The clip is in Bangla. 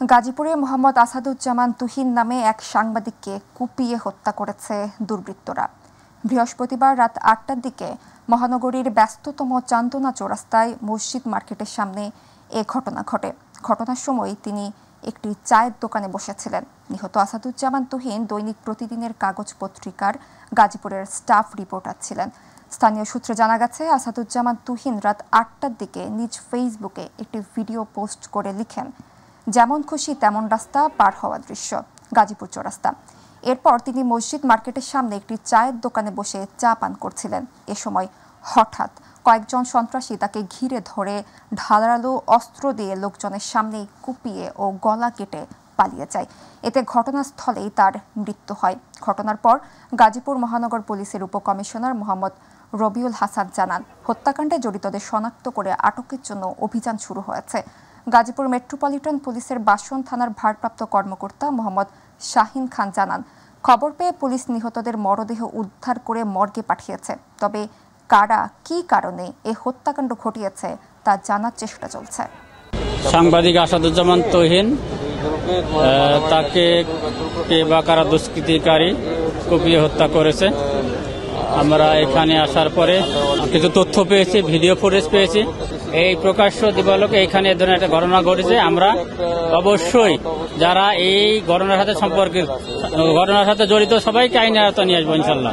গাজীপুরে মোহাম্মদ আসাদুজ্জামান তুহিন নামে এক সাংবাদিককে কুপিয়ে হত্যা করেছে দুর্বৃত্তরা। বৃহস্পতিবার রাত ৮টার দিকে মহানগরীর ব্যস্ততম চান্দনা চৌরাস্তায় মসজিদ মার্কেটের সামনে এ ঘটনা ঘটে। ঘটনার সময় তিনি একটি চায়ের দোকানে বসেছিলেন। নিহত আসাদুজ্জামান তুহিন দৈনিক প্রতিদিনের কাগজ পত্রিকার গাজীপুরের স্টাফ রিপোর্টার ছিলেন। স্থানীয় সূত্রে জানা গেছে, আসাদুজ্জামান তুহিন রাত ৮টার দিকে নিজ ফেসবুকে একটি ভিডিও পোস্ট করে লিখেন, যেমন খুশি তেমন রাস্তা পার হওয়া দৃশ্য, গাজীপুর চৌরাস্তা। এরপর তিনি মসজিদ মার্কেটের সামনে একটি চায়ের দোকানে বসে চা পান করছিলেন। এ সময় হঠাৎ কয়েকজন সন্ত্রাসী তাকে ঘিরে ধরে ধারালো অস্ত্র দিয়ে লোকজনের সামনে কুপিয়ে ও গলা কেটে পালিয়ে যায়। এতে ঘটনাস্থলেই তার মৃত্যু হয়। ঘটনার পর গাজীপুর মহানগর পুলিশের উপকমিশনার মোহাম্মদ রবিউল হাসান জানান, হত্যাকাণ্ডে জড়িতদের শনাক্ত করে আটকের জন্য অভিযান শুরু হয়েছে। গাজীপুর মেট্রোপলিটন পুলিশের বাসন থানার ভারপ্রাপ্ত কর্মকর্তা মোহাম্মদ শাহিন খান জানান, খবর পেয়ে পুলিশ নিহতদের মরদেহ উদ্ধার করে মর্গে পাঠিয়েছে। তবে কারা কী কারণে এ হত্যাকাণ্ড ঘটিয়েছে তা জানার চেষ্টা চলছে। সাংবাদিক আসাদুজ্জামান তুহিন, তাকে কে বা কারা দুষ্কৃতিকারী কুপিয়ে হত্যা করেছে। আমরা এখানে আসার পরে কিছু তথ্য পেয়েছি, ভিডিও ফুটেজ পেয়েছি। এই প্রকাশ্য দিবালোকে এখানে এ ধরনের একটা ঘটনা ঘটেছে। আমরা অবশ্যই যারা এই ঘটনার সাথে জড়িত সবাইকে আইনের আওতায় নিয়ে আসবো ইনশাল্লাহ।